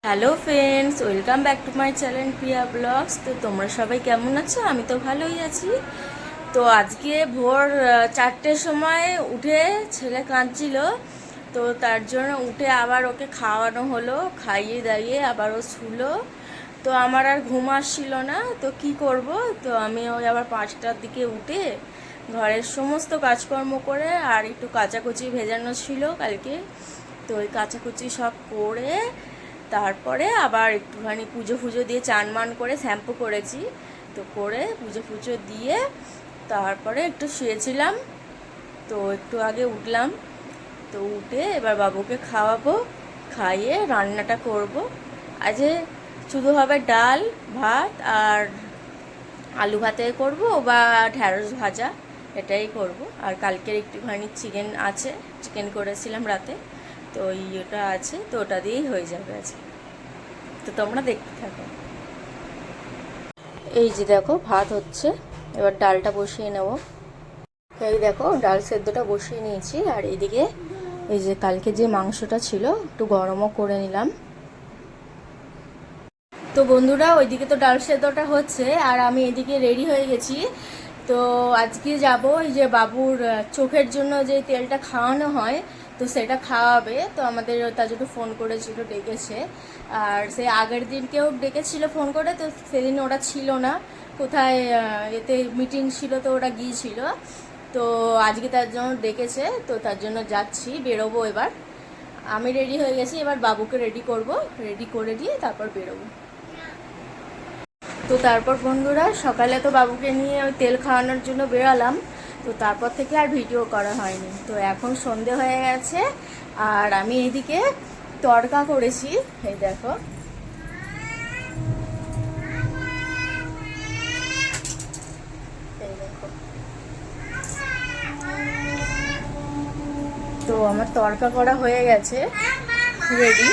Hello friends, welcome back to my channel Priya blogs. তো তোমরা সবাই কেমন আছো? আমি তো ভালোই আছি। তো আজকে ভোর 4টের সময় উঠে ছেলে কাঁদছিল, তো তার জন্য উঠে আবার ওকে খাওয়ানো হলো, খাইয়ে দাইয়ে আবার ও শুলো। তো আমার আর ঘুম আসছিল না, তো কি করব, তো আমি ওই আবার 5টার দিকে উঠে ঘরের সমস্ত কাজকর্ম করে আর একটু কাচাকুচি ভেজানো ছিল কালকে, তো ওই কাচাকুচি সব করে তারপরে আবার একটুখানি পুজো ফুজো দিয়ে চান মান করে শ্যাম্পু করেছি, তো করে পুজো ফুজো দিয়ে তারপরে একটু শুয়েছিলাম। তো একটু আগে উঠলাম, তো উঠে এবার বাবুকে খাওয়াবো, খাইয়ে রান্নাটা করব। আজ শুধু হবে ডাল ভাত আর আলু ভাতে করব বা ঢ্যাঁড়স ভাজা, এটাই করব। আর কালকের একটুখানি চিকেন আছে, চিকেন করেছিলাম রাতে, তো ওটা আছে, তো ওটা দিয়েই হয়ে যাবে আজকে। তো তোমরা দেখতে থাকো। এই যে দেখো ভাত হচ্ছে, এবার ডালটা বসিয়ে নেব। এই দেখো ডাল সেদ্ধটা বসিয়ে নিয়েছি, আর এইদিকে এই যে কালকে যে মাংসটা ছিল একটু গরমও করে নিলাম। তো বন্ধুরা, ওইদিকে তো ডাল সেদ্ধটা হচ্ছে আর আমি এদিকে রেডি হয়ে গেছি। তো আজকে যাব এই যে বাবুর চোখের জন্য যে তেলটা খাওয়ানো হয়, তো সেটা খাওয়াবে। তো আমাদের তার জন্য ফোন করেছিল, ডেকেছে। আর সে আগের দিনকেও ডেকেছিল ফোন করে, তো সেদিন ওরা ছিল না, কোথায় এতে মিটিং ছিল, তো ওরা গিয়েছিল। তো আজকে তার জন্য ডেকেছে, তো তার জন্য যাচ্ছি, বেরোবো এবার। আমি রেডি হয়ে গেছি, এবার বাবুকে রেডি করব, রেডি করে দিয়ে তারপর বেরোবো। তো তারপর বন্ধুরা, সকালে তো বাবুকে নিয়ে ওই তেল খাওয়ানোর জন্য বেরোলাম, তো তারপর থেকে আর ভিডিও করা হয়নি। তো এখন সন্ধে হয়ে গেছে আর আমি এইদিকে তড়কা করেছি, এই দেখো। এই দেখো, তো আমার তড়কা করা হয়ে গেছে, রেডি।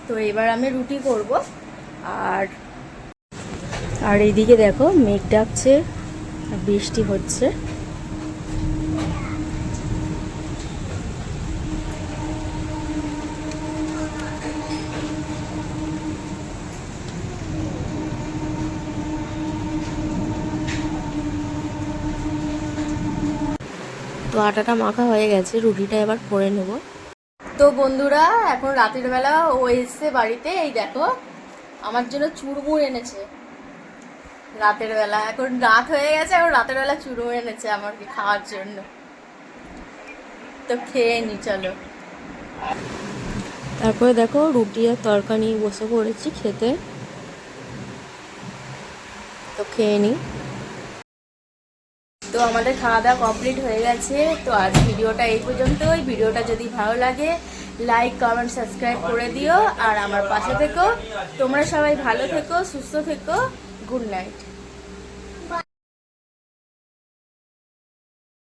তো এবার আমি রুটি করব। আর আর এইদিকে দেখো মেঘ ডাকছে, বৃষ্টি হচ্ছে। তো আটাটা মাখা হয়ে গেছে, রুটিটা এবার করে নেব। তো বন্ধুরা, এখন রাতের বেলা ও এসছে বাড়িতে, এই দেখো আমার জন্য চুরমুর এনেছে। রাতের বেলা, এখন রাত হয়ে গেছে, এখন রাতের বেলা চুরমুর এনেছে আমাকে খাওয়ার জন্য। তো খেয়ে নি, চলো। তারপরে দেখো রুটি আর তরকা নিয়ে বসে পড়েছি খেতে, তো খেয়ে নি। তো আমাদের খাওয়া দাওয়া কমপ্লিট হয়ে গেছে। তো আজ ভিডিওটা এই পর্যন্তই। ভিডিওটা যদি ভালো লাগে লাইক কমেন্ট সাবস্ক্রাইব করে দিও, আর আমার পাশে থেকো। তোমরা সবাই ভালো থেকো, সুস্থ থেকো। Good night.